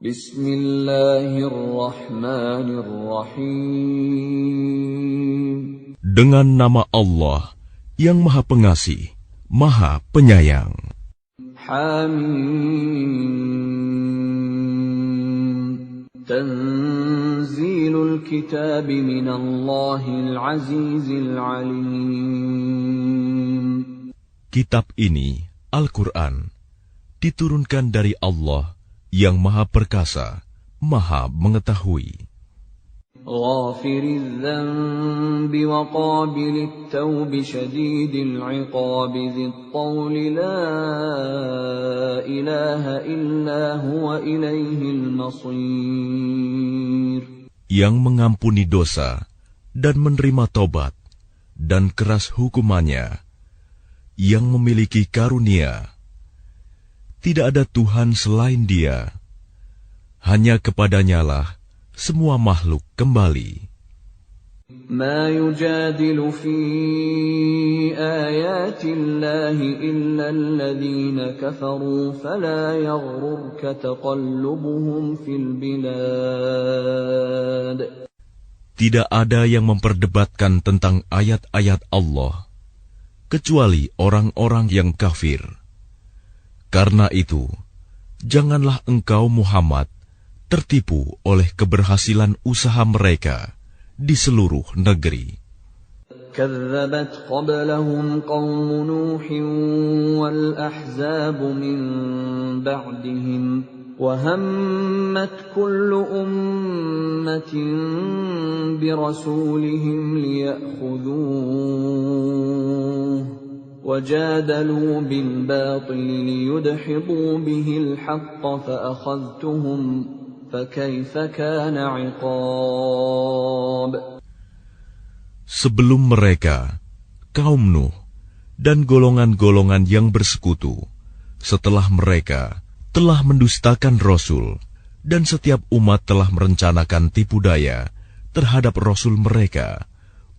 Bismillahirrahmanirrahim. Dengan nama Allah yang Maha Pengasih, Maha Penyayang. Hamim. Tanzilul kitab minallahil azizil alim. Kitab ini, Al-Quran, diturunkan dari Allah yang Maha Perkasa, Maha Mengetahui. Ghafiriz dzanbi wa qabilit tawbi syadidil iqabi dzit tawli la ilaha illa huwa ilaihil masir. Yang mengampuni dosa dan menerima tobat dan keras hukumannya, yang memiliki karunia. Tidak ada Tuhan selain Dia. Hanya kepadanyalah semua makhluk kembali. Ma yujadilu fi ayatillahi illa alladhina kafaru fala yaghrurka taqallubuhum fil bilad. Tidak ada yang memperdebatkan tentang ayat-ayat Allah kecuali orang-orang yang kafir. Karena itu, janganlah engkau Muhammad tertipu oleh keberhasilan usaha mereka di seluruh negeri. Kazzabat qablahum qaum Nuhin wal ahzab min ba'dihim wa hammat kullu ummatin bi rasulihim liya'khudhuhu وَجَادَلُوا بِالْبَاطِلِ لِيُدْحِضُوا بِهِ الْحَقَّ فَأَخَذْتُهُمْ فَكَيْفَ كَانَ عِقَابِ. Sebelum mereka, kaum Nuh dan golongan-golongan yang bersekutu, setelah mereka telah mendustakan Rasul, dan setiap umat telah merencanakan tipu daya terhadap Rasul mereka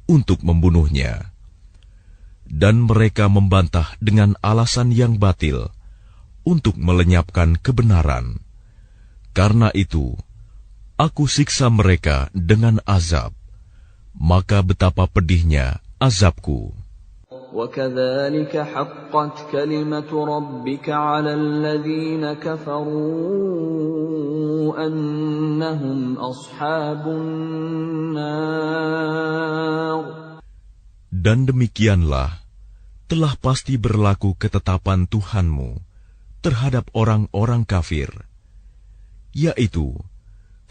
untuk membunuhnya. Dan mereka membantah dengan alasan yang batil untuk melenyapkan kebenaran. Karena itu, aku siksa mereka dengan azab. Maka betapa pedihnya azabku. وَكَذَلِكَ حَقَّتْ كَلِمَةُ رَبِّكَ عَلَى الَّذِينَ كَفَرُوا أَنَّهُمْ أَصْحَابُ النَّارِ. Dan demikianlah telah pasti berlaku ketetapan Tuhanmu terhadap orang-orang kafir, yaitu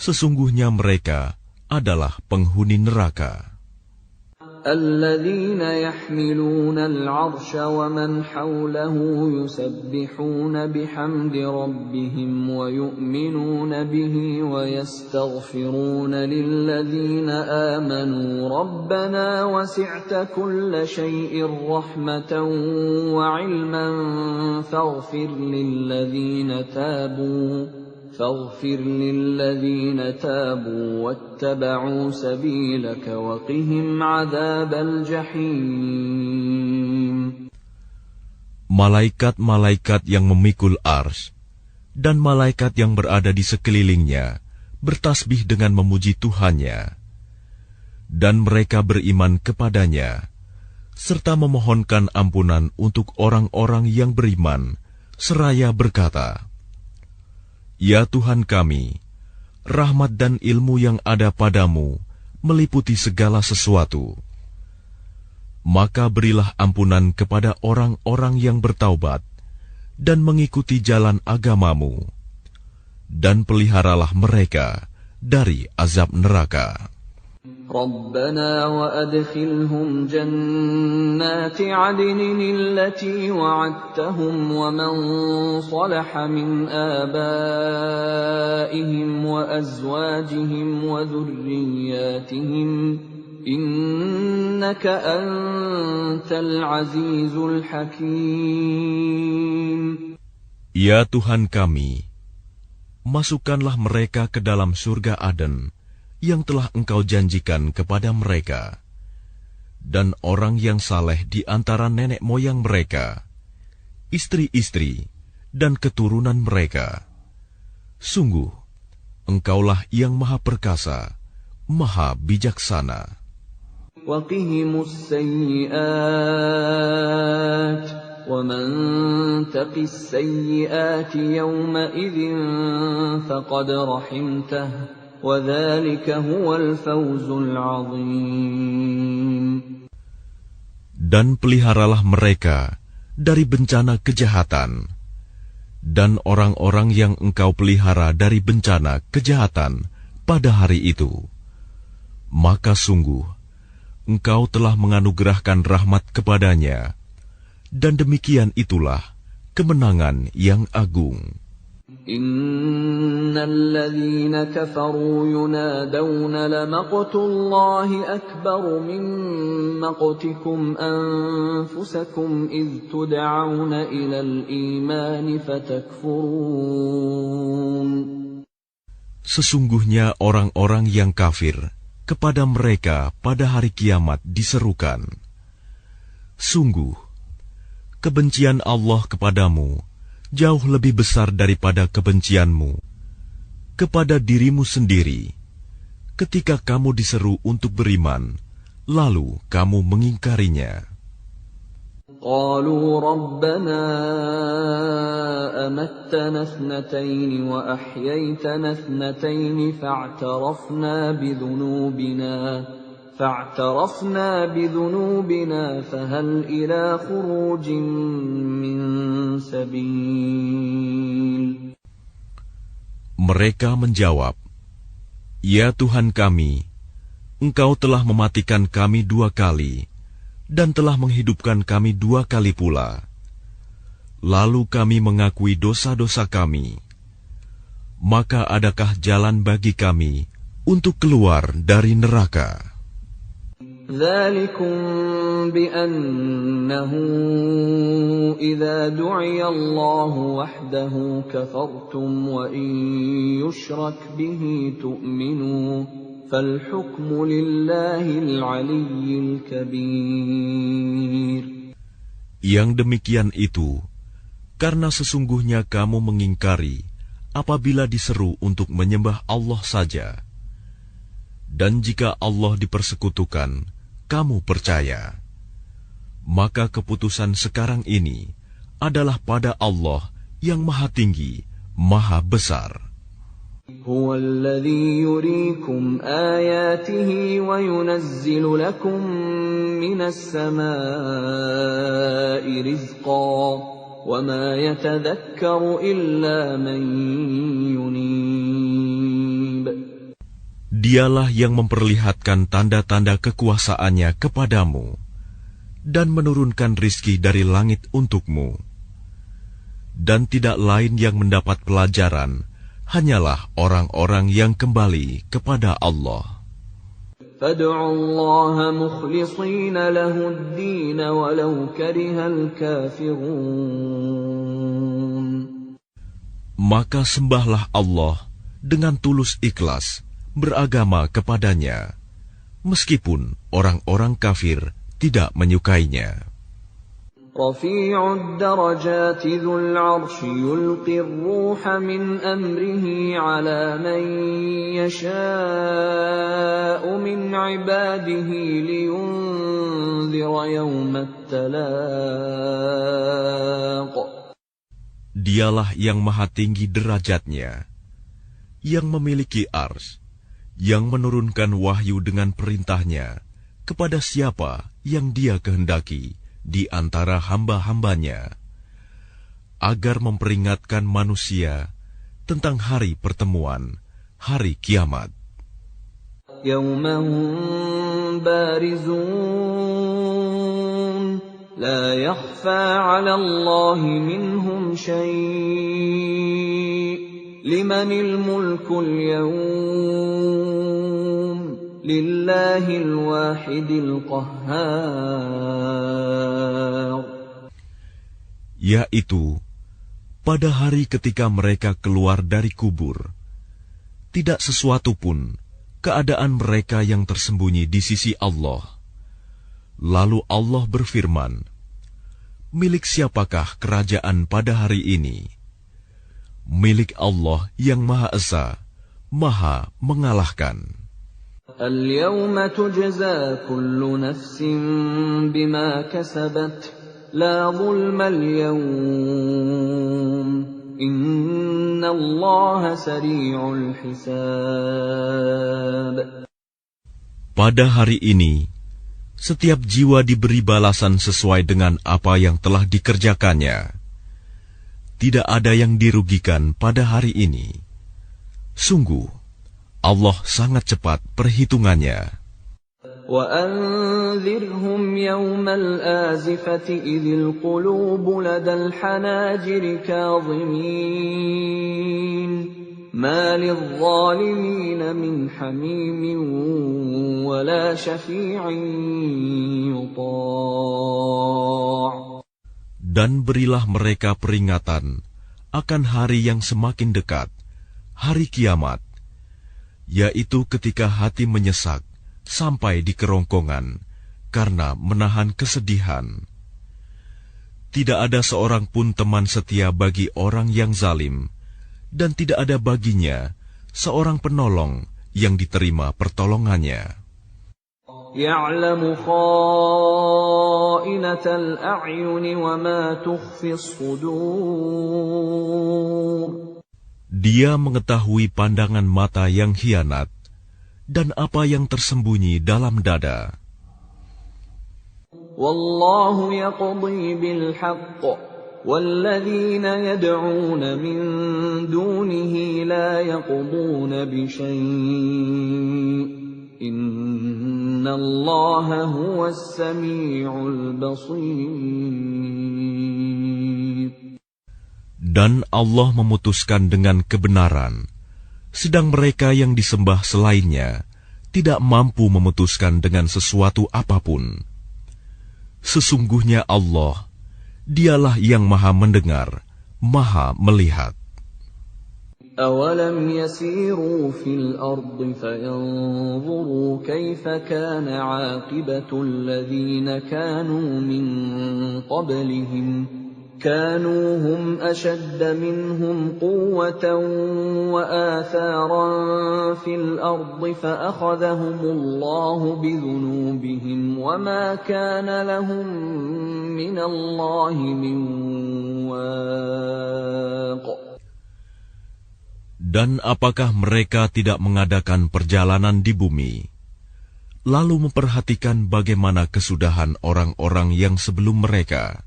sesungguhnya mereka adalah penghuni neraka. الذين يحملون العرش ومن حوله يسبحون بحمد ربهم ويؤمنون به ويستغفرون للذين آمنوا ربنا وسعت كل شيء رحمة وعلما فاغفر للذين تابوا واتبعوا سبيلك وقهم عذاب الجحيم. Malaikat-malaikat yang memikul ars dan malaikat yang berada di sekelilingnya bertasbih dengan memuji Tuhannya, dan mereka beriman kepadanya serta memohonkan ampunan untuk orang-orang yang beriman seraya berkata, Ya Tuhan kami, rahmat dan ilmu yang ada padamu meliputi segala sesuatu. Maka berilah ampunan kepada orang-orang yang bertaubat dan mengikuti jalan agamamu, dan peliharalah mereka dari azab neraka. ربنا وأدخلهم جنات عدن التي وعدتهم ومن صلح من آبائهم وأزواجهم وذرياتهم إنك أنت العزيز الحكيم. Ya Tuhan kami, masukkanlah mereka ke dalam surga Aden yang telah Engkau janjikan kepada mereka, dan orang yang saleh di antara nenek moyang mereka, istri-istri, dan keturunan mereka. Sungguh, Engkaulah yang Maha Perkasa, Maha Bijaksana. وَقِهِمُ السَّيِّئَاتِ وَمَنْ تَقِ السَّيِّئَاتِ يَوْمَئِذٍ فَقَدْ رَحِمْتَهُ وَذَلِكَ هُوَ الْفَوْزُ الْعَظِيمُ. Dan peliharalah mereka dari bencana kejahatan, dan orang-orang yang engkau pelihara dari bencana kejahatan pada hari itu, maka sungguh engkau telah menganugerahkan rahmat kepadanya, dan demikian itulah kemenangan yang agung. Innal ladzina kafaru yunadawna lamaqtullahi akbaru min maqtikum anfusakum idh tud'auna ilal imani fatakfurun. Sesungguhnya orang-orang yang kafir, kepada mereka pada hari kiamat diserukan, sungguh, kebencian Allah kepadamu jauh lebih besar daripada kebencianmu kepada dirimu sendiri, ketika kamu diseru untuk beriman, lalu kamu mengingkarinya. قالوا ربنا أمتنا اثنتين وأحييتنا اثنتين فاعترفنا بذنوبنا فهل إلى خروج من سبيل. Mereka menjawab, Ya Tuhan kami, Engkau telah mematikan kami 2 kali, dan telah menghidupkan kami 2 kali pula. Lalu kami mengakui dosa-dosa kami. Maka adakah jalan bagi kami untuk keluar dari neraka? ذَلِكُمْ بِأَنَّهُ إِذَا دُعِيَ اللَّهُ وَحْدَهُ كَفَرْتُمْ وَإِنْ يُشْرَكْ بِهِ تُؤْمِنُوا فَالْحُكْمُ لِلَّهِ الْعَلِيِّ الْكَبِيرِ. Yang demikian itu, karena sesungguhnya kamu mengingkari apabila diseru untuk menyembah Allah saja. Dan jika Allah dipersekutukan, kamu percaya. Maka keputusan sekarang ini adalah pada Allah yang Maha Tinggi, Maha Besar. هو الذي يريكم آياته وينزل لكم من السماء رزقا وما يتذكر إلا من ينيب. Dialah yang memperlihatkan tanda-tanda kekuasaannya kepadamu dan menurunkan rizki dari langit untukmu. Dan tidak lain yang mendapat pelajaran hanyalah orang-orang yang kembali kepada Allah. فَادْعُوا اللَّهَ مُخْلِصِينَ لَهُ الدِّينَ وَلَوْ كَرِهَ الْكَافِرُونَ. Maka sembahlah Allah dengan tulus ikhlas, beragama kepadanya, meskipun orang-orang kafir tidak menyukainya. رفيع الدرجات ذو العرش يلقي الروح من أمره على من يشاء من عباده لينذر يوم التلاق. Dialah yang maha tinggi derajatnya, yang memiliki ars, yang menurunkan wahyu dengan perintahnya kepada siapa yang Dia kehendaki di antara hamba-hambanya, agar memperingatkan manusia tentang hari pertemuan, hari kiamat. يَوْمَ هُمْ بَارِزُونَ لَا يَخْفَى عَلَى اللَّهِ مِنْهُمْ شَيْءٌ لِمَنِ الْمُلْكُ الْيَوْمَ Lillahil wahidil qahhar. Yaitu pada hari ketika mereka keluar dari kubur, tidak sesuatu pun keadaan mereka yang tersembunyi di sisi Allah. Lalu Allah berfirman, milik siapakah kerajaan pada hari ini? Milik Allah yang Maha Esa, Maha mengalahkan. اليوم تجزى كل نفس بما كسبت لا ظلم اليوم إن الله سريع الحساب. Pada hari ini, setiap jiwa diberi balasan sesuai dengan apa yang telah dikerjakannya. Tidak ada yang dirugikan pada hari ini. Sungguh, Allah sangat cepat perhitungannya. وأنذرهم يوم الآزفة إذ القلوب لدى الحناجر كاظمين ما للظالمين من حميم ولا شفيع يطاع. Dan berilah mereka peringatan akan hari yang semakin dekat, hari kiamat, yaitu ketika hati menyesak sampai di kerongkongan karena menahan kesedihan. Tidak ada seorang pun teman setia bagi orang yang zalim, dan tidak ada baginya seorang penolong yang diterima pertolongannya. يعلم خائنة الأعين وما تخفي الصدور. Dia mengetahui pandangan mata yang khianat dan apa yang tersembunyi dalam dada. Wallahu yaqdi bil haqq walladzina yad'un min dunihi la yaqduna bi syai'. Innallaha huwas sami'ul basir. Dan Allah memutuskan dengan kebenaran, sedang mereka yang disembah selainnya tidak mampu memutuskan dengan sesuatu apapun. Sesungguhnya Allah, Dialah yang Maha Mendengar, Maha Melihat. أَوَلَمْ يَسِيرُوا فِي الْأَرْضِ فَيَنْظُرُوا كَيْفَ كَانَ عَاقِبَةُ الَّذِينَ كَانُوا مِنْ قَبْلِهِمْ كَانُوا هُمْ أَشَدَّ مِنْهُمْ قُوَّةً وَآثَارًا فِي الْأَرْضِ فَأَخَذَهُمُ اللَّهُ بِذُنُوبِهِمْ وَمَا كَانَ لَهُمْ مِنَ اللَّهِ مِنْ وَاقٍ. Dan apakah mereka tidak mengadakan perjalanan di bumi, lalu memperhatikan bagaimana kesudahan orang-orang yang sebelum mereka?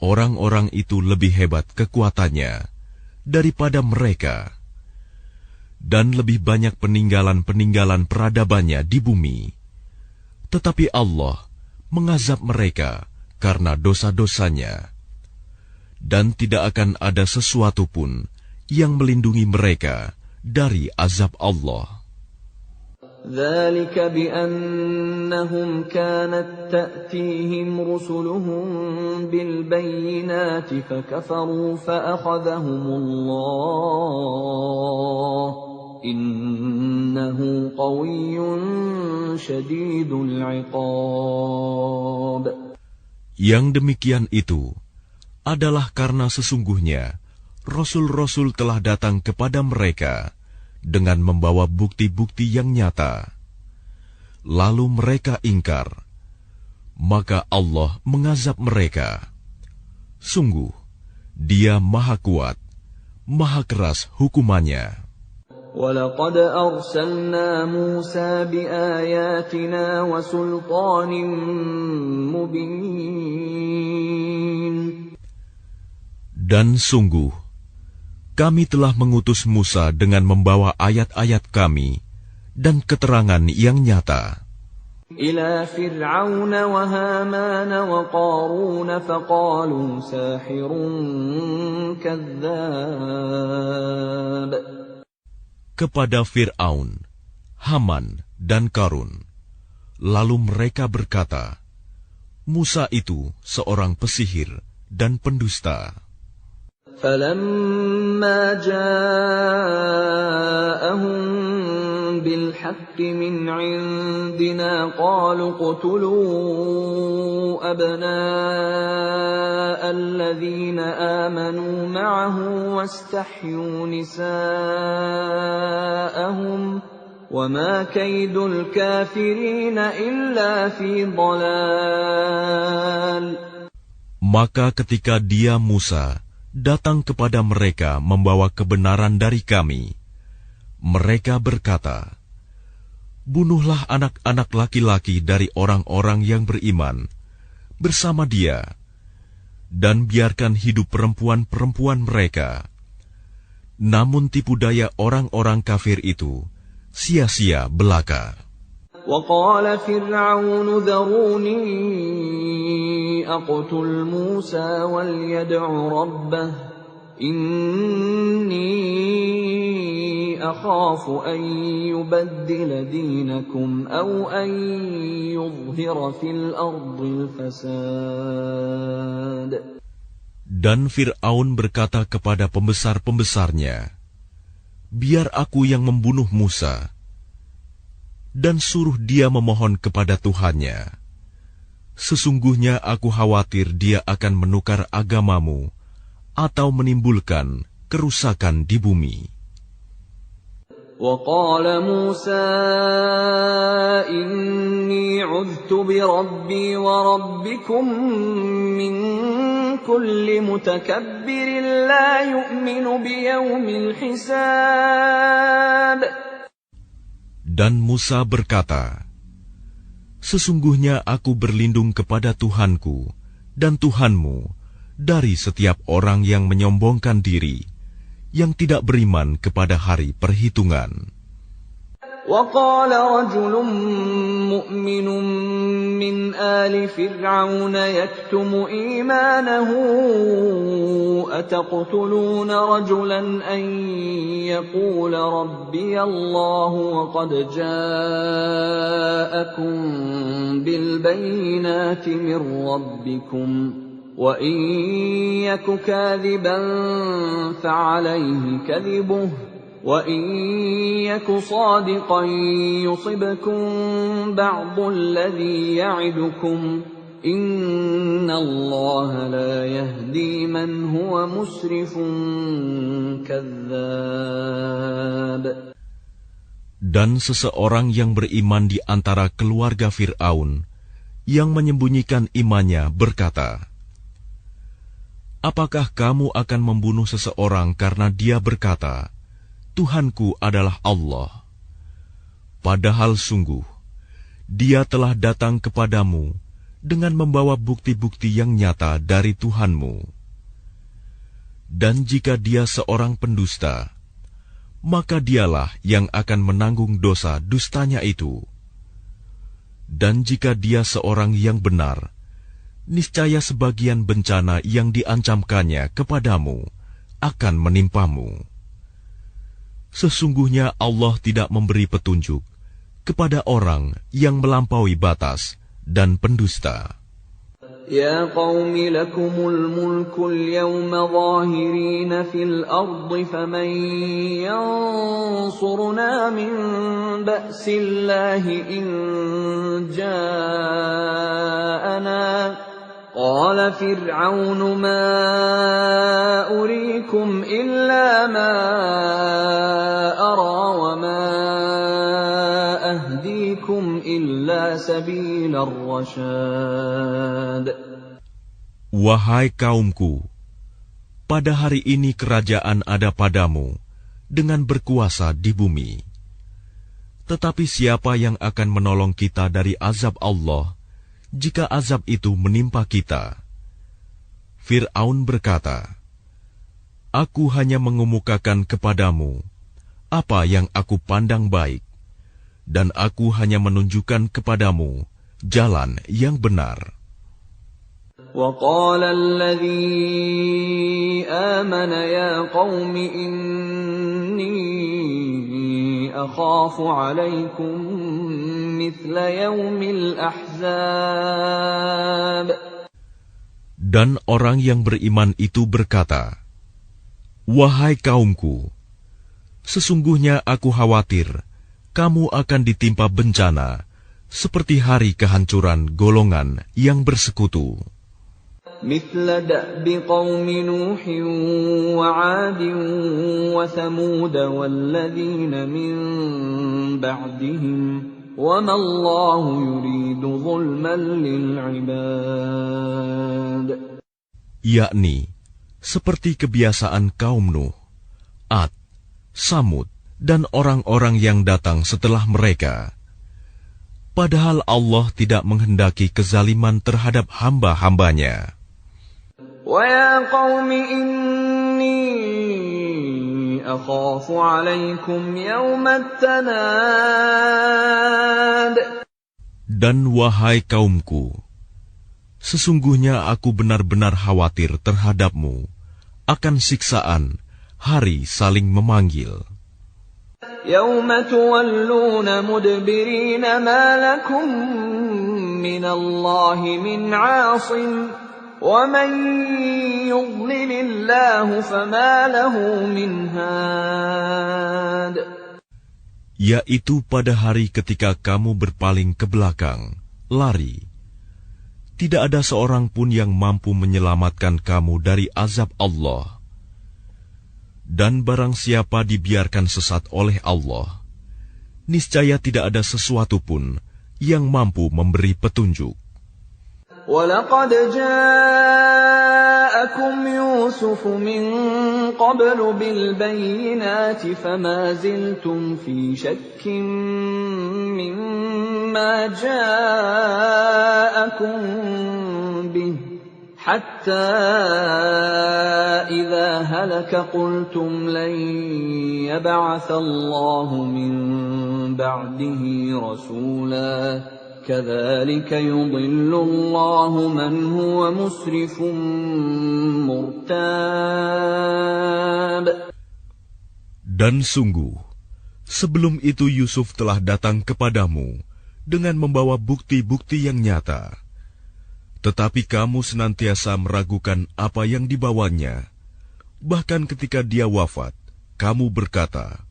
Orang-orang itu lebih hebat kekuatannya daripada mereka, dan lebih banyak peninggalan-peninggalan peradabannya di bumi. Tetapi Allah mengazab mereka karena dosa-dosanya, dan tidak akan ada sesuatu pun yang melindungi mereka dari azab Allah. ذلك بأنهم كانت تأتيهم رسلهم بالبينات فكفروا فأخذهم الله إنه قوي شديد العقاب. Yang demikian itu adalah karena sesungguhnya Rasul-Rasul telah datang kepada mereka dengan membawa bukti-bukti yang nyata. Lalu mereka ingkar, maka Allah mengazab mereka. Sungguh, Dia Maha Kuat, Maha Keras hukumannya. وَلَقَدْ أَرْسَلْنَا مُوسَى بِآيَاتِنَا وَسُلْطَانٍ مُبِينٍ. Dan sungguh, kami telah mengutus Musa dengan membawa ayat-ayat kami dan keterangan yang nyata. إِلَى فِرْعَوْنَ وَهَامَانَ وَقَارُونَ فَقَالُوا سَاحِرٌ كَذَّابٌ. Kepada Fir'aun, Haman, dan Qarun. Lalu mereka berkata, Musa itu seorang pesihir dan pendusta. فَلَمَّا جَاءَهُم بِالْحَقِّ بِالْحَقِّ مِنْ عِنْدِنَا قَالُوا اقْتُلُوا أَبْنَاءَ الَّذِينَ آمَنُوا مَعَهُ وَاسْتَحْيُوا نِسَاءَهُمْ وَمَا كَيْدُ الْكَافِرِينَ إِلَّا فِي ضَلَالٍ. Maka ketika dia Musa datang kepada mereka membawa kebenaran dari kami, mereka berkata, "Bunuhlah anak-anak laki-laki dari orang-orang yang beriman bersama dia, dan biarkan hidup perempuan-perempuan mereka." Namun tipu daya orang-orang kafir itu sia-sia belaka. وَقَالَ فِرْعَوْنُ ذَرُونِي أَقْتُلْ مُوسَى وَلْيَدْعُ رَبَّهُ إِنِّي أَخَافُ أَن يُبَدِّلَ دِينَكُمْ أَوْ أَن يُظْهِرَ فِي الْأَرْضِ الْفَسَادَ. Dan Fir'aun berkata kepada pembesar-pembesarnya, "Biar aku yang membunuh Musa, dan suruh dia memohon kepada Tuhannya. Sesungguhnya aku khawatir dia akan menukar agamamu atau menimbulkan kerusakan di bumi." وَقَالَ مُوسَى إِنِّي عُذْتُ بِرَبِّي وَرَبِّكُمْ مِنْ كُلِّ مُتَكَبِّرٍ لَا يُؤْمِنُ بِيَوْمِ الْحِسَابِ. Dan Musa berkata, "Sesungguhnya aku berlindung kepada Tuhanku dan Tuhanmu dari setiap orang yang menyombongkan diri, yang tidak beriman kepada hari perhitungan." وَقَالَ رَجُلٌ مُؤْمِنٌ مِّنْ آلِ فِرْعَوْنَ يَكْتُمُ إِيمَانَهُ أَتَقْتُلُونَ رَجُلًا أَن يَقُولَ رَبِّيَ اللَّهُ وَقَدْ جَاءَكُم بِالْبَيِّنَاتِ مِن رَّبِّكُمْ وَإِن يَكُ كَاذِبًا فَعَلَيْهِ كَذِبُهُ وَإِن يَكُ صَادِقًا يُصِبْكُم بَعْضُ الَّذِي يَعِدُكُمْ إِنَّ اللَّهَ لَا يَهْدِي مَنْ هُوَ مُسْرِفٌ كَذَّابٌ. Dan seseorang yang beriman di antara keluarga Fir'aun yang menyembunyikan imannya berkata, "Apakah kamu akan membunuh seseorang karena dia berkata, 'Tuhanku adalah Allah'? Padahal sungguh, dia telah datang kepadamu dengan membawa bukti-bukti yang nyata dari Tuhanmu. Dan jika dia seorang pendusta, maka dialah yang akan menanggung dosa dustanya itu. Dan jika dia seorang yang benar, niscaya sebagian bencana yang diancamkannya kepadamu akan menimpamu. Sesungguhnya Allah tidak memberi petunjuk kepada orang yang melampaui batas dan pendusta." يَا قَوْمِ لَكُمُ الْمُلْكُ الْيَوْمَ ظَاهِرِينَ فِي الْأَرْضِ فَمَن يَنصُرُنَا مِن بَأْسِ اللَّهِ إِن جَاءَنَا قَالَ فِرْعَوْنُ مَا أُرِيكُمْ إِلَّا مَا أَرَىٰ وَمَا أَهْدِيكُمْ إِلَّا سَبِيلَ الرَّشَادِ. Wahai kaumku, pada hari ini kerajaan ada padamu dengan berkuasa di bumi. Tetapi siapa yang akan menolong kita dari azab Allah jika azab itu menimpa kita? Fir'aun berkata, "Aku hanya mengemukakan kepadamu apa yang aku pandang baik, dan aku hanya menunjukkan kepadamu jalan yang benar." وَقَالَ الَّذِي آمَنَ يَا قَوْمِ إِنِّي أَخَافُ عَلَيْكُمْ مِثْلَ يَوْمِ الْأَحْزَابِ. Dan orang yang beriman itu berkata, "Wahai kaumku, sesungguhnya aku khawatir kamu akan ditimpa bencana seperti hari kehancuran golongan yang bersekutu. مثل دأب قوم نوح وعاد وثمود والذين من بعدهم وما الله يريد ظلما للعباد. Yakni seperti kebiasaan kaum Nuh, Ad, Samud, dan orang-orang yang datang setelah mereka. Padahal Allah tidak menghendaki kezaliman terhadap hamba-hambanya. وَيَا قَوْمِ إِنِّي أَخَافُ عَلَيْكُمْ يَوْمَ التَّنَادِ. Dan wahai kaumku, sesungguhnya aku benar-benar khawatir terhadapmu akan siksaan hari saling memanggil. يَوْمَ تُوَلُّونَ مُدْبِرِينَ مَا لَكُمْ مِنَ اللَّهِ مِنْ عَاصِمٍ وَمَنْ يُضْلِلِ اللَّهُ فَمَا لَهُ مِنْ هَادٍ. Yaitu pada hari ketika kamu berpaling ke belakang, lari. Tidak ada seorang pun yang mampu menyelamatkan kamu dari azab Allah. Dan barang siapa dibiarkan sesat oleh Allah, niscaya tidak ada sesuatu pun yang mampu memberi petunjuk. وَلَقَدْ جَاءَكُمْ يُوسُفُ مِنْ قَبْلُ بِالْبَيِّنَاتِ فَمَا زِلْتُمْ فِي شَكٍّ مِّمَّا جَاءَكُمْ بِهِ حَتَّى إِذَا هَلَكَ قُلْتُمْ لَنْ يَبْعَثَ اللَّهُ مِنْ بَعْدِهِ رَسُولًا كَذَلِكَ يُضِلُّ اللَّهُ مَنْ هُوَ مُسْرِفٌ مُرْتَابٌ. Dan sungguh, sebelum itu Yusuf telah datang kepadamu dengan membawa bukti-bukti yang nyata. Tetapi kamu senantiasa meragukan apa yang dibawanya. Bahkan ketika dia wafat, kamu berkata,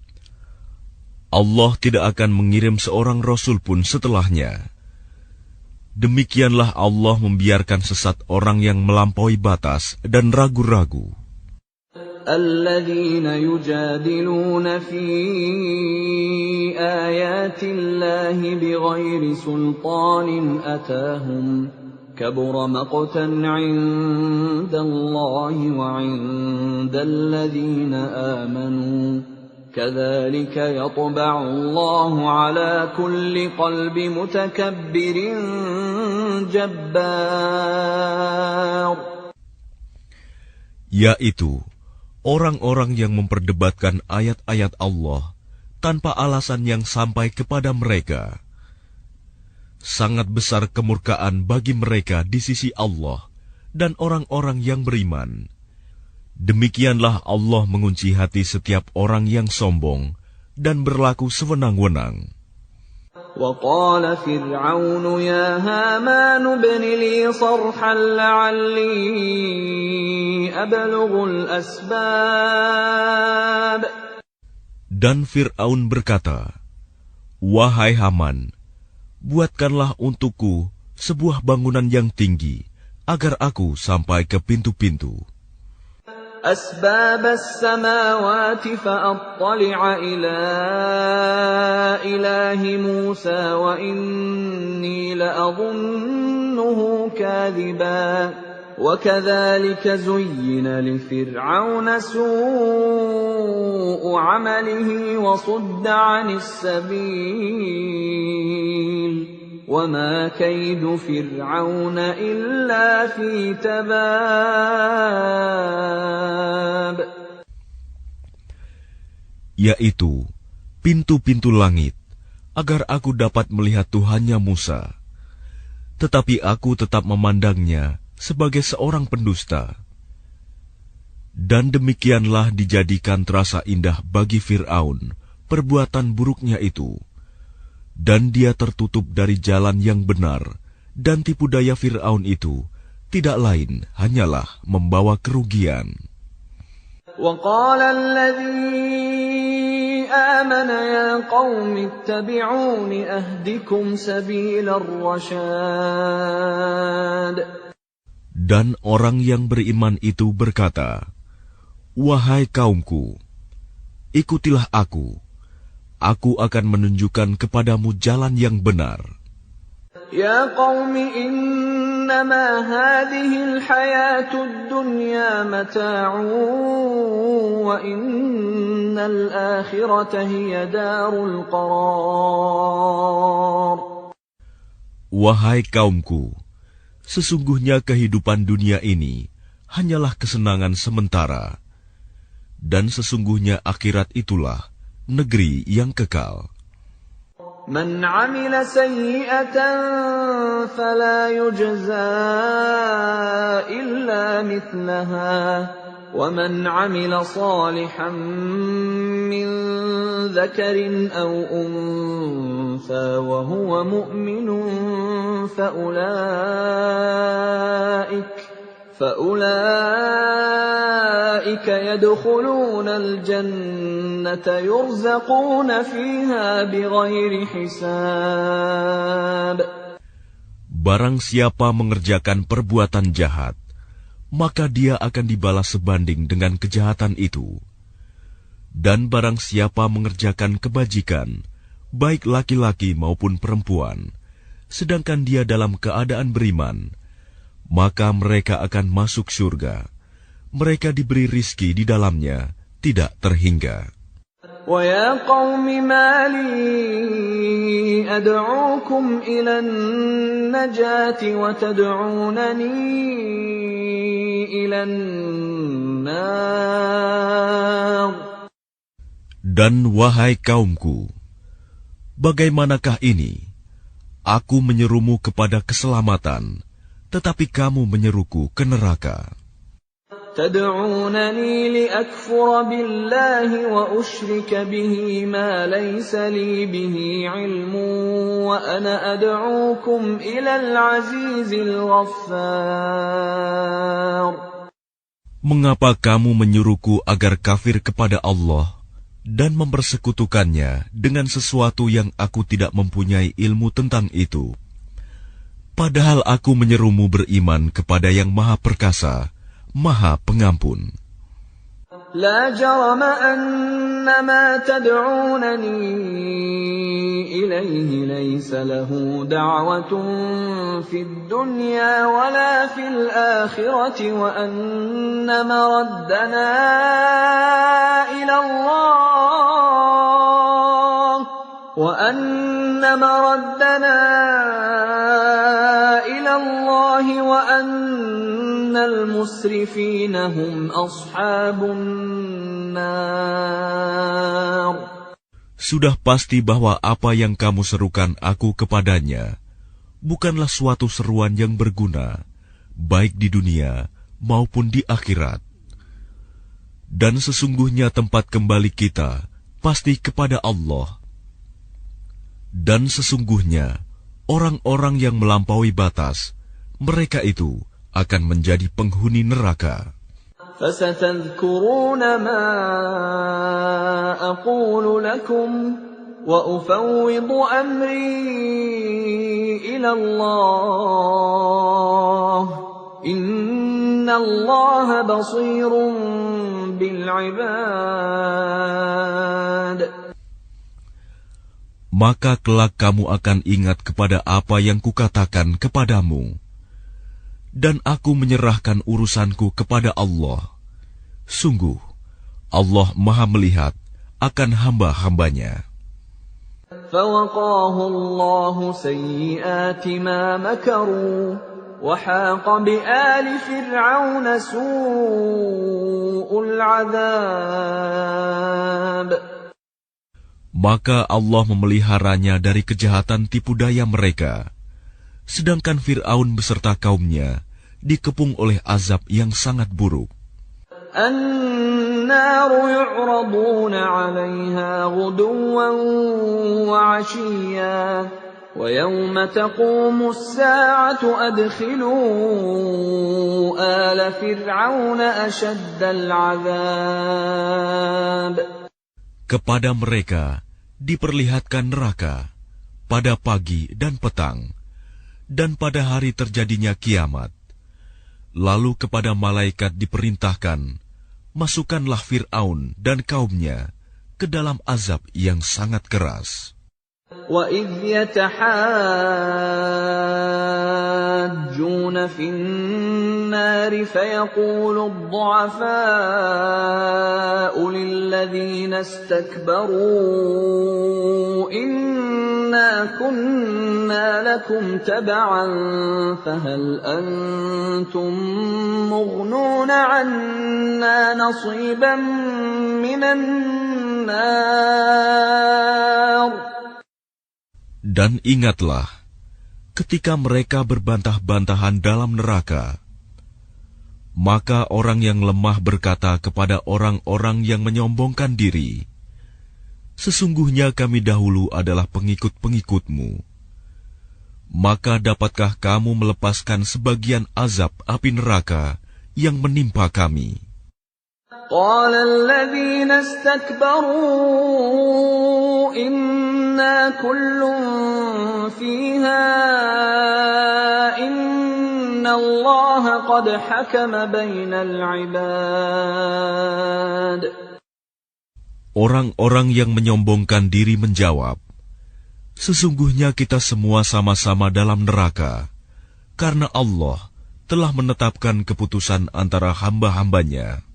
Allah tidak akan mengirim seorang rasul pun setelahnya. Demikianlah Allah membiarkan sesat orang yang melampaui batas dan ragu-ragu. الَّذِينَ يُجَادِلُونَ فِي آيَاتِ اللَّهِ بِغَيْرِ سُلْطَانٍ أَتَاهُمْ كَبُرَ مَقْتًا عِندَ اللَّهِ وَعِندَ الَّذِينَ آمَنُوا كَذَلِكَ يَطْبَعُ اللَّهُ عَلَى كُلِّ قَلْبِ مُتَكَبِّرٍ جَبَّارٍ. Yaitu orang-orang yang memperdebatkan ayat-ayat Allah tanpa alasan yang sampai kepada mereka. Sangat besar kemurkaan bagi mereka di sisi Allah dan orang-orang yang beriman. Demikianlah Allah mengunci hati setiap orang yang sombong dan berlaku sewenang-wenang. وَقَالَ فِرْعَوْنُ يَا هَامَانُ ابْنِ لِي صَرْحًا لَعَلِّي أَبْلُغُ الْأَسْبَابَ. Dan Fir'aun berkata, Wahai Haman, buatkanlah untukku sebuah bangunan yang tinggi, agar aku sampai ke pintu-pintu. أسباب السماوات فأطلع إلى إله موسى وإني لأظنه كاذبا وكذلك زين لفرعون سوء عمله وصد عن السبيل وَمَا كَيْدُ فِرْعَوْنَ إِلَّا فِي تَبَابٍ. Yaitu pintu-pintu langit, agar aku dapat melihat Tuhannya Musa. Tetapi aku tetap memandangnya sebagai seorang pendusta. Dan demikianlah dijadikan terasa indah bagi Fir'aun perbuatan buruknya itu. Dan dia tertutup dari jalan yang benar, dan tipu daya Fir'aun itu tidak lain hanyalah membawa kerugian. وَقَالَ الَّذِي آمَنَ يَا يَا قَوْمِ اتَّبِعُونِ أَهْدِكُمْ سَبِيلَ الرَّشَادِ. Dan orang yang beriman itu berkata, "Wahai kaumku, ikutilah aku. Aku akan menunjukkan kepadamu jalan yang benar." يَا قَوْمِ إِنَّمَا هَٰذِهِ الْحَيَاةُ الدُّنْيَا مَتَاعٌ وَإِنَّ الْآخِرَةَ هِيَ دَارُ الْقَرَارِ. Wahai kaumku, sesungguhnya kehidupan dunia ini hanyalah kesenangan sementara, dan sesungguhnya akhirat itulah negeri yang kekal. مَنْ عَمِلَ سَيِّئَةً فَلَا يُجْزَى إِلَّا مِثْلَهَا وَمَنْ عَمِلَ صَالِحًا مِّن ذَكَرٍ أَوْ أُنثَىٰ وَهُوَ مُؤْمِنٌ فَأُولَٰئِكَ يَدْخُلُونَ الْجَنَّةَ يُرْزَقُونَ فِيهَا بِغَيْرِ حِسَابٍ. Barang siapa mengerjakan perbuatan jahat, maka dia akan dibalas sebanding dengan kejahatan itu. Dan barang siapa mengerjakan kebajikan, baik laki-laki maupun perempuan, sedangkan dia dalam keadaan beriman, maka mereka akan masuk surga. Mereka diberi rizki di dalamnya, tidak terhingga. وَيَا قَوْمِ مَا لِي أَدْعُوكُمْ إِلَى النَّجَاةِ وَتَدْعُونَنِي إِلَى النَّارِ. Dan wahai kaumku, bagaimanakah ini? Aku menyerumu kepada keselamatan, tetapi kamu menyeruku ke neraka. تَدْعُونَنِي لِأَكْفُرَ بِاللَّهِ وَأُشْرِكَ بِهِ مَا لَيْسَ لِي بِهِ عِلْمٌ وَأَنَا أَدْعُوكُمْ إِلَى الْعَزِيزِ الْغَفَّارِ. Mengapa kamu menyuruhku agar kafir kepada Allah dan mempersekutukannya dengan sesuatu yang aku tidak mempunyai ilmu tentang itu? Padahal aku menyerumu beriman kepada yang Maha Perkasa, Maha Pengampun. لا جرم أن ما تدعونني إليه ليس له دعوة في الدنيا ولا في الآخرة وأن مردنا إلى الله وأن المسرفين هم أصحاب النار. Sudah pasti bahwa apa yang kamu serukan aku kepadanya bukanlah suatu seruan yang berguna, baik di dunia maupun di akhirat. Dan sesungguhnya tempat kembali kita pasti kepada Allah. Dan sesungguhnya orang-orang yang melampaui batas, mereka itu akan menjadi penghuni neraka. فَسَتَذْكُرُونَ مَا أَقُولُ لَكُمْ وَأُفَوِّضُ أَمْرِي إِلَى اللَّهِ إِنَّ اللَّهَ بَصِيرٌ بِالْعِبَادِ. Maka kelak kamu akan ingat kepada apa yang kukatakan kepadamu. Dan aku menyerahkan urusanku kepada Allah. Sungguh, Allah Maha melihat akan hamba-hambanya. فَوَقَاهُ اللَّهُ سَيِّئَاتِ مَا مَكَرُوا وَحَاقَ بِآلِ فِرْعَوْنَ سُوءُ الْعَذَابِ. Maka Allah memeliharanya dari kejahatan tipu daya mereka. Sedangkan Fir'aun beserta kaumnya dikepung oleh azab yang sangat buruk. النَّارُ يُعْرَضُونَ عَلَيْهَا غُدُوًّا وَعَشِيًّا وَيَوْمَ تَقُومُ السَّاعَةُ أَدْخِلُوا آلَ فِرْعَوْنَ أَشَدَّ الْعَذَابِ. Kepada mereka diperlihatkan neraka pada pagi dan petang, dan pada hari terjadinya kiamat. Lalu kepada malaikat diperintahkan, masukkanlah Fir'aun dan kaumnya ke dalam azab yang sangat keras. وَإِذْ يَتَحَاجُّونَ فِي النَّارِ فَيَقُولُ الضُّعَفَاءُ لِلَّذِينَ اسْتَكْبَرُوا إِنَّا كُنَّا لَكُمْ تَبَعًا فَهَلْ أَنْتُمْ مُغْنُونَ عَنَّا نَصِيبًا مِنَ النَّارِ. Dan ingatlah, ketika mereka berbantah-bantahan dalam neraka, maka orang yang lemah berkata kepada orang-orang yang menyombongkan diri, sesungguhnya kami dahulu adalah pengikut-pengikutmu. Maka dapatkah kamu melepaskan sebagian azab api neraka yang menimpa kami? قال الذين استكبروا إنا كل فيها إن الله قد حكم بين العباد. Orang-orang yang menyombongkan diri menjawab, sesungguhnya kita semua sama-sama dalam neraka, karena Allah telah menetapkan keputusan antara hamba-hambanya.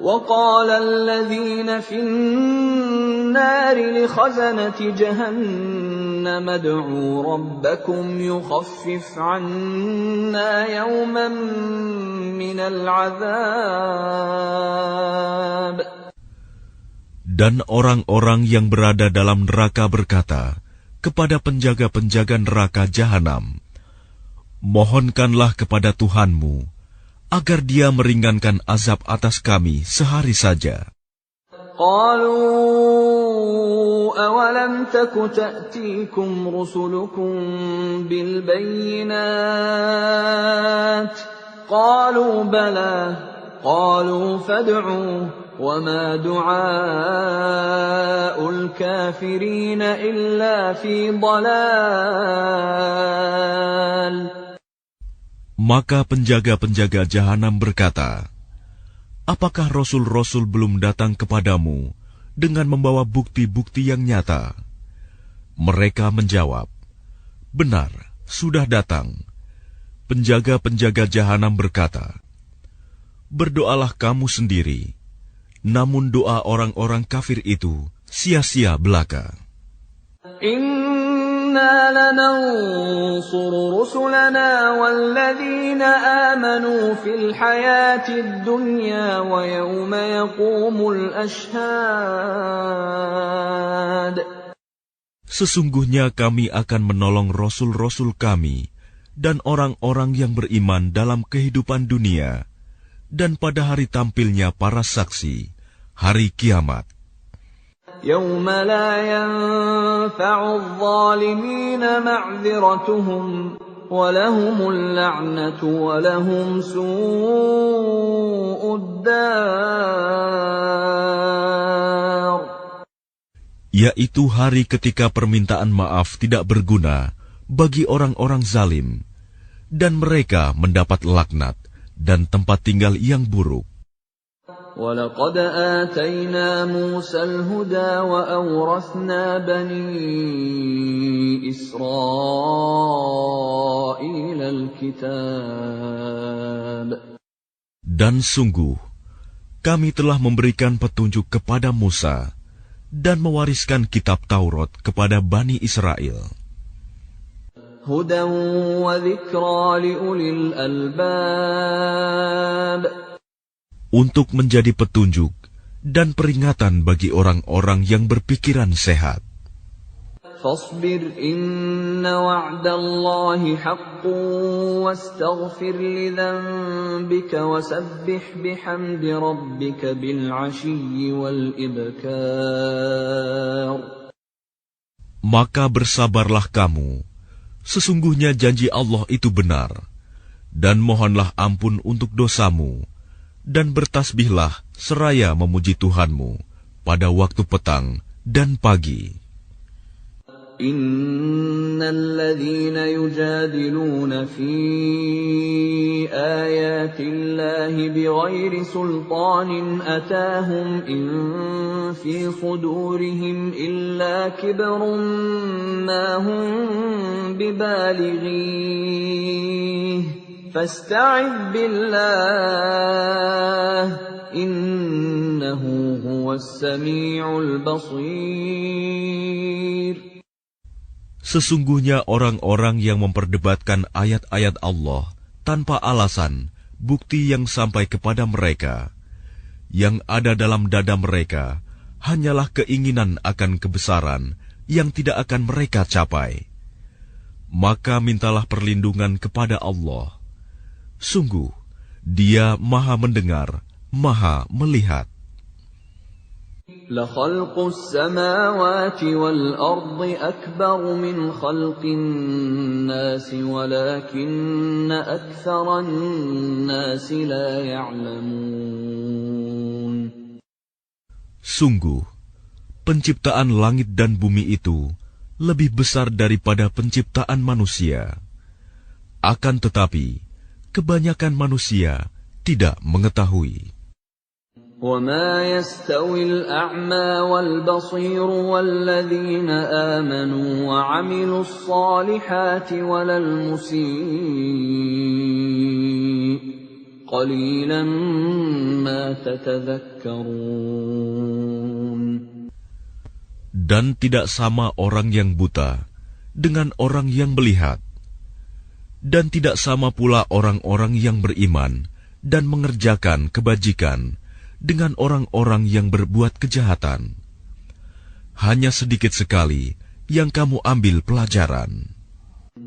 وقال الذين في النار لخزنة جهنم ادعوا ربكم يخفف عنا يوما من العذاب. Dan orang-orang yang berada dalam neraka berkata kepada penjaga-penjaga neraka Jahanam, mohonkanlah kepada Tuhanmu agar dia meringankan azab atas kami sehari saja. قالوا أولم تك تأتيكم رسلكم بالبينات قالوا بلى قالوا فادعوا وما دعاء الكافرين إلا في ضلال. Maka penjaga-penjaga Jahanam berkata, apakah Rasul-Rasul belum datang kepadamu dengan membawa bukti-bukti yang nyata? Mereka menjawab, benar, sudah datang. Penjaga-penjaga Jahanam berkata, berdoalah kamu sendiri, namun doa orang-orang kafir itu sia-sia belaka. إِنَّا لَنَنصُرُ رُسُلَنَا وَالَّذِينَ آمَنُوا فِي الْحَيَاةِ الدُّنْيَا وَيَوْمَ يَقُومُ الْأَشْهَادُ. Sesungguhnya kami akan menolong Rasul-Rasul kami dan orang-orang yang beriman dalam kehidupan dunia dan pada hari tampilnya para saksi, hari kiamat. يَوْمَ لَا يَنفَعُ الظَّالِمِينَ مَعْذِرَتُهُمْ وَلَهُمُ اللَّعْنَةُ وَلَهُمْ سُوءُ الدَّارِ. Yaitu hari ketika permintaan maaf tidak berguna bagi orang-orang zalim, dan mereka mendapat laknat dan tempat tinggal yang buruk. وَلَقَدْ آتَيْنَا مُوسَى الْهُدَى وَأَوْرَثْنَا بَنِي إِسْرَائِيلَ الْكِتَابَ. Dan sungguh, kami telah memberikan petunjuk kepada Musa dan mewariskan kitab Taurat kepada Bani Israel. هُدًى وَذِكْرَى لِأُولِي الْأَلْبَابِ. Untuk menjadi petunjuk dan peringatan bagi orang-orang yang berpikiran sehat. فاصبر إن وعد الله حق واستغفر لذنبك وسبح بحمد ربك بالعشي والإبكار. Maka bersabarlah kamu, sesungguhnya janji Allah itu benar, dan mohonlah ampun untuk dosamu, dan bertasbihlah seraya memuji Tuhanmu pada waktu petang dan pagi. Innalladzina yujadiluna fi ayatillahi bighairi sultanin atahum in fi sudurihim illa kibrun ma hum bibalighi fasta'idh billah innahu huwas sami'ul basir. Sesungguhnya orang-orang yang memperdebatkan ayat-ayat Allah tanpa alasan, bukti yang sampai kepada mereka, yang ada dalam dada mereka hanyalah keinginan akan kebesaran yang tidak akan mereka capai. Maka mintalah perlindungan kepada Allah. Sungguh, Dia Maha Mendengar, Maha Melihat. لَخَلْقُ السَّمَاوَاتِ وَالْأَرْضِ أَكْبَرُ مِنْ خَلْقِ النَّاسِ وَلَكِنَّ أَكْثَرَ النَّاسِ لَا يَعْلَمُونَ. Sungguh, penciptaan langit dan bumi itu lebih besar daripada penciptaan manusia. Akan tetapi, kebanyakan manusia tidak mengetahui. وَمَا يَسْتَوِي الْأَعْمَى وَالْبَصِيرُ وَالَّذِينَ آمَنُوا وَعَمِلُوا الصَّالِحَاتِ وَلَا الْمُسِيءُ قَلِيلًا مَا تَتَذَكَّرُونَ. Dan tidak sama orang yang buta dengan orang yang melihat. Dan tidak sama pula orang-orang yang beriman dan mengerjakan kebajikan dengan orang-orang yang berbuat kejahatan. Hanya sedikit sekali yang kamu ambil pelajaran.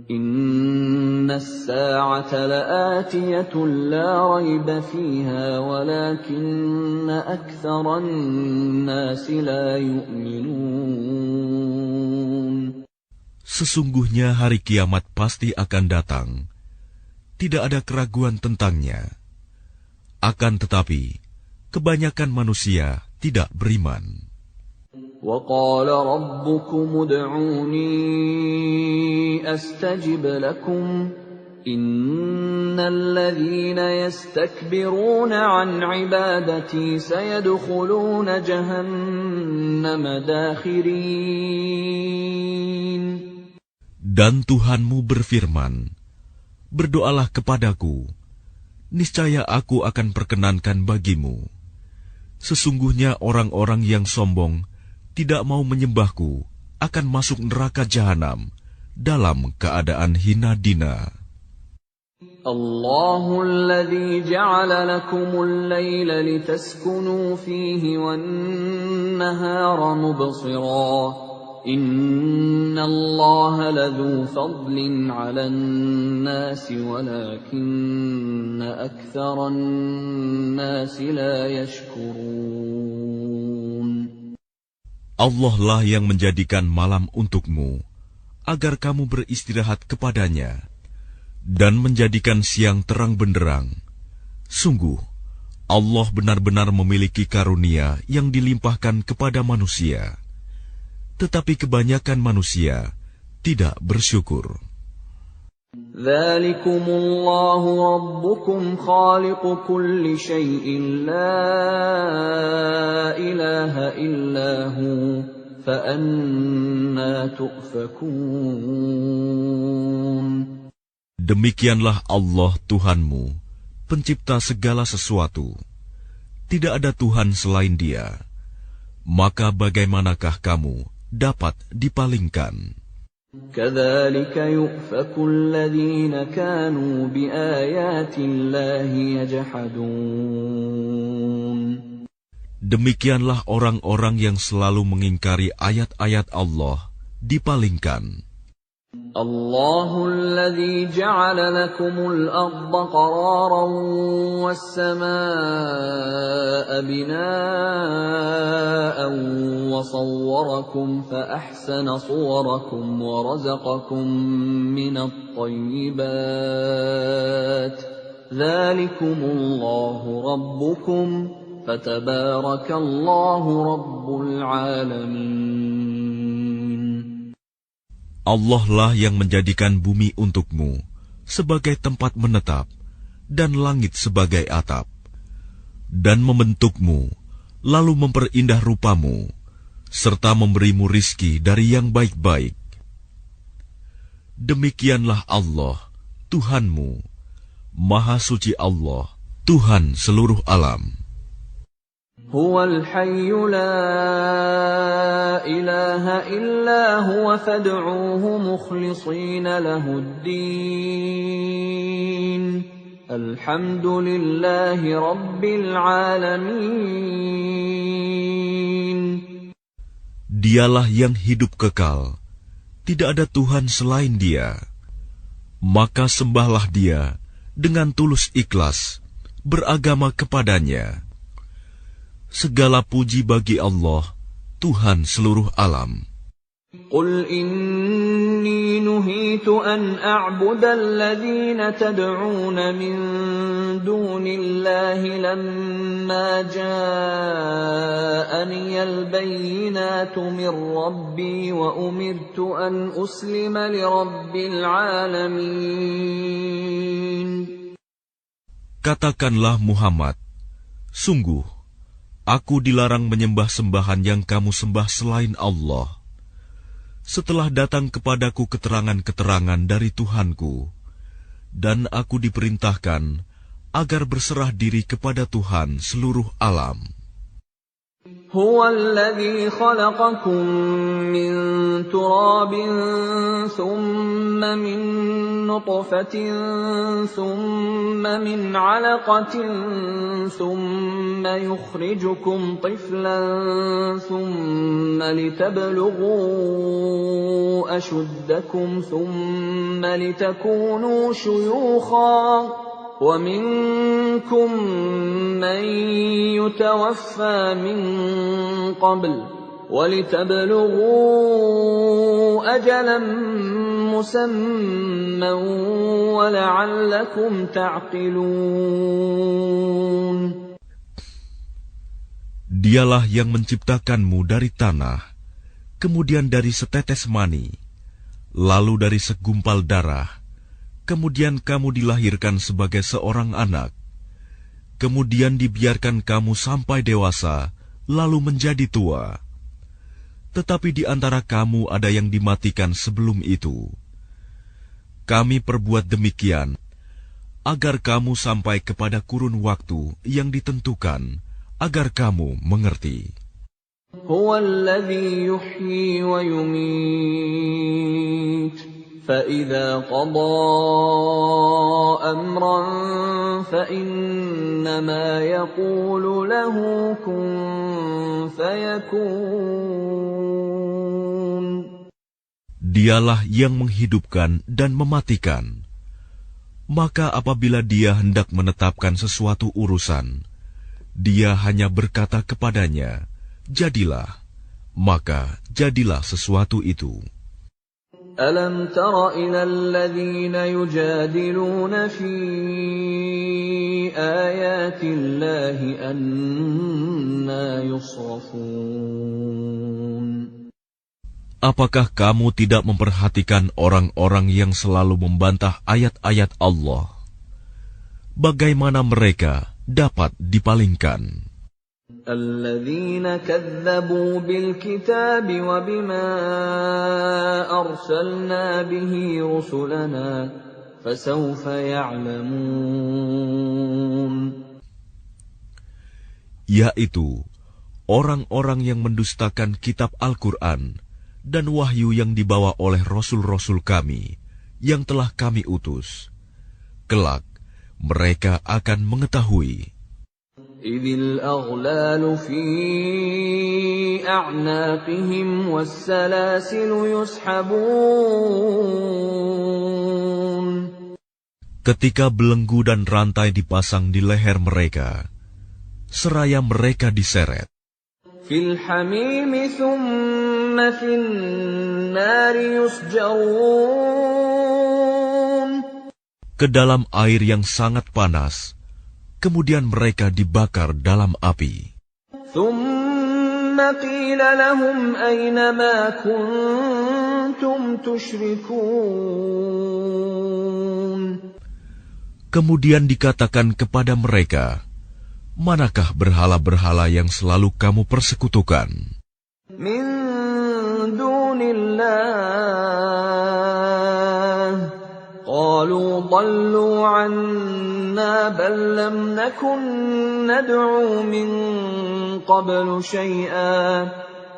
Inna as-sa'ata la'atiyatun la rayba fiha walakinna aktharan nasi la yu'minun. Sesungguhnya hari kiamat pasti akan datang. Tidak ada keraguan tentangnya. Akan tetapi, kebanyakan manusia tidak beriman. وَقَالَ رَبُّكُمُ ادْعُونِي أَسْتَجِبْ لَكُمْ إِنَّ الَّذِينَ يَسْتَكْبِرُونَ عَنْ عِبَادَتِي سَيَدْخُلُونَ جَهَنَّمَ دَاخِرِينَ. Dan Tuhanmu berfirman, berdoalah kepadaku, niscaya aku akan perkenankan bagimu. Sesungguhnya orang-orang yang sombong tidak mau menyembahku akan masuk neraka jahanam dalam keadaan hina dina. Allahul ladzi ja'ala lakumul laila litaskunu fihi wan nahara mubsira. Innallaha ladzu fadlin 'alan nasi walakinna aktsaran nasi la yashkurun. Allah lah yang menjadikan malam untukmu agar kamu beristirahat kepadanya dan menjadikan siang terang benderang. Sungguh, Allah benar-benar memiliki karunia yang dilimpahkan kepada manusia. Tetapi kebanyakan manusia tidak bersyukur. Dzalikumullahu rabbukum khaliqu kulli syai'in la ilaha illahu fa anna tu'fakun. Demikianlah Allah Tuhanmu, pencipta segala sesuatu. Tidak ada Tuhan selain Dia. Maka bagaimanakah kamu dapat dipalingkan? Kadzalika yu'faku alladhina kanu biayatillahi yajhadun. Demikianlah orang-orang yang selalu mengingkari ayat-ayat Allah dipalingkan. Allahul ladzi ja'ala lakumul arda qararan was samaa'a binaa'an wa sawwarakum fa ahsana suwarakum wa razaqakum minat thayyibat. Dzalikumullahu rabbukum fatabarakallahu rabbul alamin. Allah lah yang menjadikan bumi untukmu sebagai tempat menetap dan langit sebagai atap, dan membentukmu, lalu memperindah rupamu, serta memberimu rizki dari yang baik-baik. Demikianlah Allah, Tuhanmu, Maha Suci Allah, Tuhan seluruh alam. Huwal hayyu la ilaha illa huwa fad'uuhu mukhlishina lahuddin. Alhamdulillahi rabbil alamin. Dialah yang hidup kekal, tidak ada Tuhan selain Dia. Maka sembahlah Dia dengan tulus ikhlas, beragama kepadanya. Segala puji bagi Allah, Tuhan seluruh alam. Qul inni nuhitu an a'buda alladhina tad'una min dunillahi lamma ja'ani al-bayyinatu min rabbi wa umirtu an uslima li rabbil alamin. Katakanlah Muhammad, sungguh, aku dilarang menyembah sembahan yang kamu sembah selain Allah. Setelah datang kepadaku keterangan-keterangan dari Tuhanku, dan aku diperintahkan agar berserah diri kepada Tuhan seluruh alam. Huwa alladhi khalaqakum min turabin thumma min nutfatin thumma min 'alaqatin thumma yukhrijukum tiflan thumma litablughu ashuddakum thumma litakunu shuyukhan وَمِنكُم مَّن يُتَوَفَّى مِن قَبْلُ وَلِتَبْلُغُوا أَجَلًا مُّسَمًّى وَلَعَلَّكُمْ تَعْقِلُونَ. Dialah yang menciptakanmu dari tanah, kemudian dari setetes mani, lalu dari segumpal darah, kemudian kamu dilahirkan sebagai seorang anak, kemudian dibiarkan kamu sampai dewasa, lalu menjadi tua. Tetapi di antara kamu ada yang dimatikan sebelum itu. Kami perbuat demikian, agar kamu sampai kepada kurun waktu yang ditentukan, agar kamu mengerti. Huwa alladhi yuhyi wa yumit. فَإِذَا قَضَى أَمْرًا فَإِنَّمَا يَقُولُ لَهُ كُن فَيَكُونُ. Dialah yang menghidupkan dan mematikan. Maka apabila Dia hendak menetapkan sesuatu urusan, Dia hanya berkata kepadanya, jadilah, maka jadilah sesuatu itu. أَلَمْ تَرَ إِلَى الَّذِينَ يُجَادِلُونَ فِي آيَاتِ اللَّهِ أَنَّىٰ يُصْرَفُونَ. Apakah kamu tidak memperhatikan orang-orang yang selalu membantah ayat-ayat Allah? Bagaimana mereka dapat dipalingkan? الَّذِينَ كَذَّبُوا بِالْكِتَابِ وَبِمَا أَرْسَلْنَا بِهِ رُسُلَنَا فَسَوْفَ يَعْلَمُونَ. Yaitu orang-orang yang mendustakan kitab Al-Quran dan wahyu yang dibawa oleh rasul-rasul kami yang telah kami utus. Kelak mereka akan mengetahui. إِذِ الْأَغْلَالُ فِي أَعْنَاقِهِمْ وَالسَّلَاسِلُ يُسْحَبُونَ. Ketika belenggu dan rantai dipasang di leher mereka, seraya mereka diseret. فِي الْحَمِيمِ ثُمَّ فِي النَّارِ يُسْجَرُونَ. Ke dalam air yang sangat panas, kemudian mereka dibakar dalam api. ثُمَّ قِيلَ لَهُمْ أَيْنَ مَا كُنتُمْ كنتم تشركون. Kemudian dikatakan kepada mereka, manakah berhala-berhala yang selalu kamu persekutukan? Min dunillah. Qalu dallu anna bal lam nakun nad'u min qablu syai'a.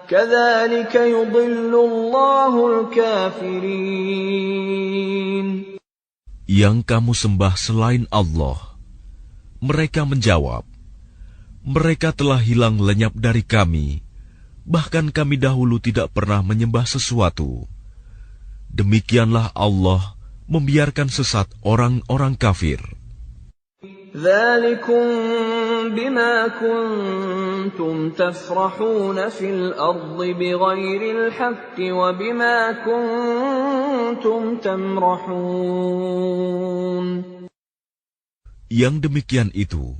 Kadzalika yudillu Allahul kafirin. Yang kamu sembah selain Allah. Mereka menjawab, mereka telah hilang lenyap dari kami, bahkan kami dahulu tidak pernah menyembah sesuatu. Demikianlah Allah membiarkan sesat orang-orang kafir. Dzalikum bima kuntum tafrahuna fil ardi bighairil haqqi wa bima kuntum tamrahun. Yang demikian itu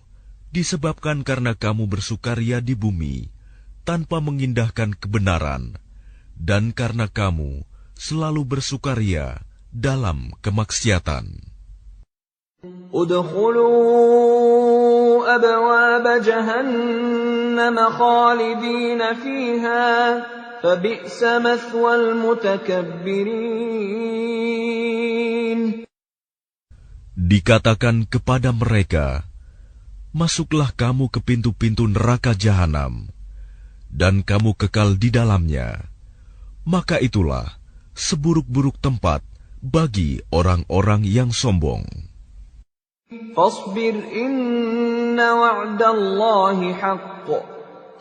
disebabkan karena kamu bersukaria di bumi tanpa mengindahkan kebenaran, dan karena kamu selalu bersukaria dalam kemaksiatan. Udkhulu abwaaba jahannam khalidina fiha fabi'sa mathwal mutakabbirin. Dikatakan kepada mereka, masuklah kamu ke pintu-pintu neraka jahanam, dan kamu kekal di dalamnya. Maka itulah seburuk-buruk tempat bagi orang-orang yang sombong. Fasbir inna wa'dallahi haqq,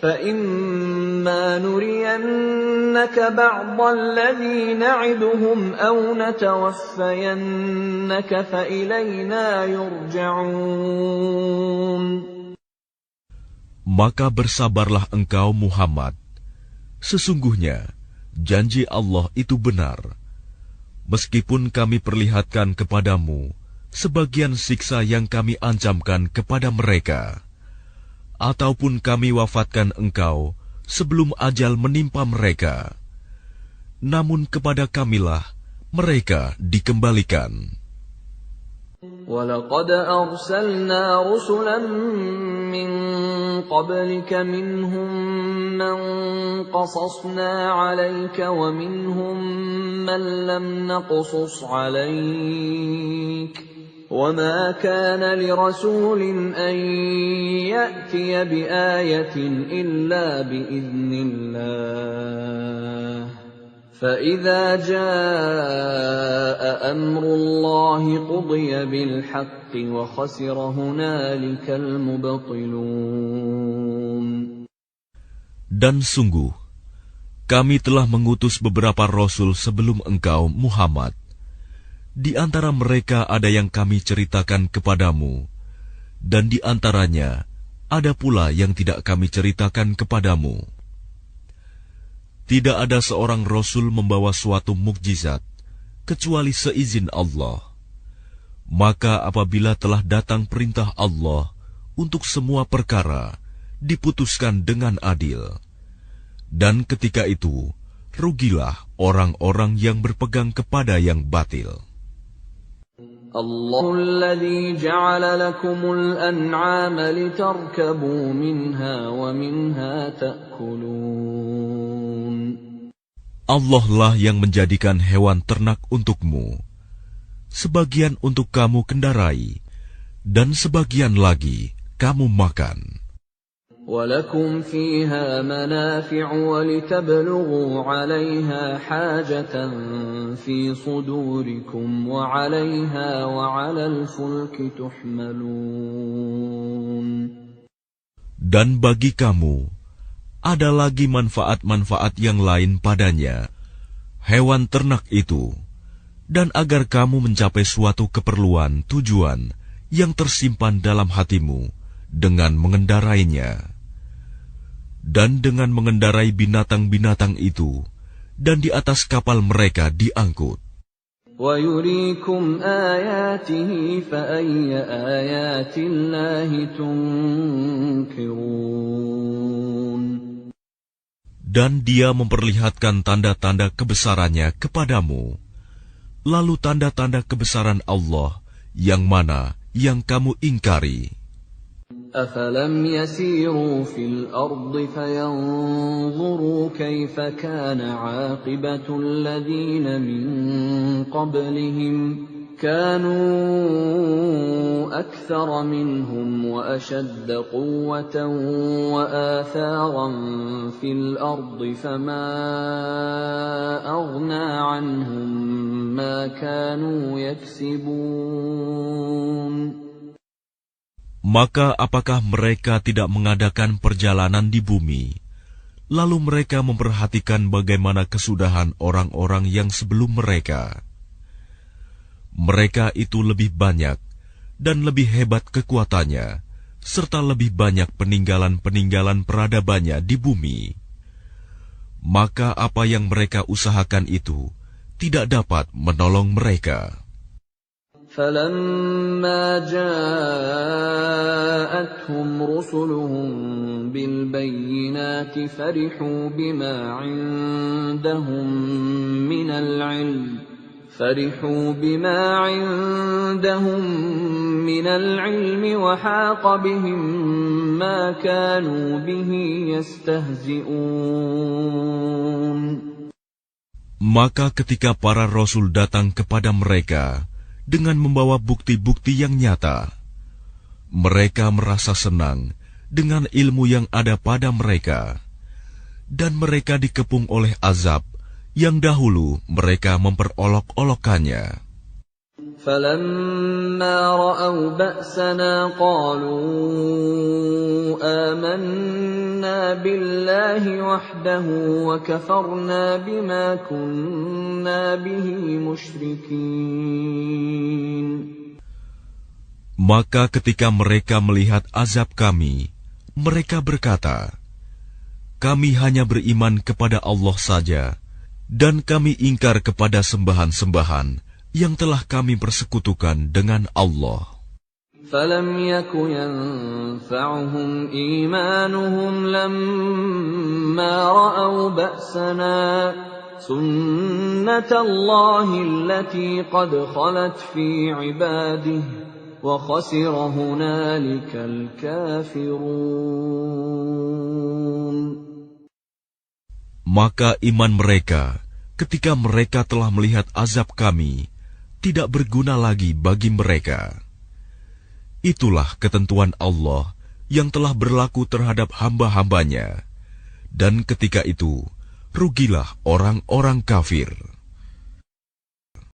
fa imma nuriyannaka ba'dal ladzi na'iduhum aw natawaffayannaka fa ilayna yurja'un. Maka bersabarlah engkau Muhammad. Sesungguhnya janji Allah itu benar. Meskipun kami perlihatkan kepadamu sebagian siksa yang kami ancamkan kepada mereka, ataupun kami wafatkan engkau sebelum ajal menimpa mereka, namun kepada kamilah mereka dikembalikan. وَلَقَدْ أَرْسَلْنَا رُسُلًا مِّن قَبْلِكَ مِنْهُم مَّن قَصَصْنَا عَلَيْكَ وَمِنْهُم مَّن لَّمْ نَقْصُصْ عَلَيْكَ وَمَا كَانَ لِرَسُولٍ أَن يَأْتِيَ بِآيَةٍ إِلَّا بِإِذْنِ اللَّهِ فَإِذَا جَاءَ أَمْرُ اللَّهِ قُضِيَ بِالْحَقِّ وَخَسِرَ هُنَالِكَ الْمُبْطِلُونَ. Dan sungguh, kami telah mengutus beberapa rasul sebelum engkau, Muhammad. Di antara mereka ada yang kami ceritakan kepadamu, dan di antaranya ada pula yang tidak kami ceritakan kepadamu. Tidak ada seorang rasul membawa suatu mukjizat kecuali seizin Allah. Maka apabila telah datang perintah Allah untuk semua perkara, diputuskan dengan adil. Dan ketika itu, rugilah orang-orang yang berpegang kepada yang batil. Allahul ladzi ja'ala lakumul an'ama litarkabu minha wa minha ta'kulun. Allah lah yang menjadikan hewan ternak untukmu, sebagian untuk kamu kendarai, dan sebagian lagi kamu makan. وَلَكُمْ فِيهَا مَنَافِعُ وَلِتَبْلُغُوا عَلَيْهَا حَاجَةً فِي صُدُورِكُمْ وَعَلَيْهَا وَعَلَى الْفُلْكِ تُحْمَلُونَ. Dan bagi kamu ada lagi manfaat-manfaat yang lain padanya, hewan ternak itu, dan agar kamu mencapai suatu keperluan tujuan yang tersimpan dalam hatimu dengan mengendarainya. Dan dengan mengendarai binatang-binatang itu, dan di atas kapal mereka diangkut. وَيُرِيكُمْ آيَاتِهِ فَأَيَّ آيَاتِ اللَّهِ تُنكِرُونَ. Dan Dia memperlihatkan tanda-tanda kebesarannya kepadamu. Lalu tanda-tanda kebesaran Allah yang mana yang kamu ingkari? أفلم يسيروا في الأرض فينظروا كيف كان عاقبة الذين من قبلهم كانوا أكثر منهم وأشد قوة وآثارا في الأرض فما أغنى عنهم ما كانوا يكسبون. Maka apakah mereka tidak mengadakan perjalanan di bumi, lalu mereka memperhatikan bagaimana kesudahan orang-orang yang sebelum mereka? Mereka itu lebih banyak dan lebih hebat kekuatannya, serta lebih banyak peninggalan-peninggalan peradabannya di bumi. Maka apa yang mereka usahakan itu tidak dapat menolong mereka. فَلَمَّا جَاءَتْهُمْ رُسُلُهُم بِالْبَيِّنَاتِ فَرِحُوا بِمَا عِندَهُم مِّنَ الْعِلْمِ وَحَاقَ بِهِم مَّا كَانُوا بِهِ يَسْتَهْزِئُونَ. Maka ketika para rasul datang kepada mereka dengan membawa bukti-bukti yang nyata, mereka merasa senang dengan ilmu yang ada pada mereka, dan mereka dikepung oleh azab yang dahulu mereka memperolok-olokkannya. فَلَمَّا رَأَوْا بَأْسَنَا قَالُوا آمَنَّا بِاللَّهِ وَحْدَهُ وَكَفَرْنَا بِمَا كُنَّا بِهِ مُشْرِكِينَ. Maka ketika mereka melihat azab kami, mereka berkata, "Kami hanya beriman kepada Allah saja, dan kami ingkar kepada sembahan-sembahan yang telah kami persekutukan dengan Allah." فَلَمْ يَكُ يَنفَعُهُمْ إِيمَانُهُمْ لَمَّا رَأَوْا بَأْسَنَا سُنَّةَ اللَّهِ الَّتِي قَدْ خَلَتْ فِي عِبَادِهِ وَخَسِرَ هُنَالِكَ الْكَافِرُونَ. Maka iman mereka ketika mereka telah melihat azab kami tidak berguna lagi bagi mereka. Itulah ketentuan Allah yang telah berlaku terhadap hamba-hambanya, dan ketika itu rugilah orang-orang kafir.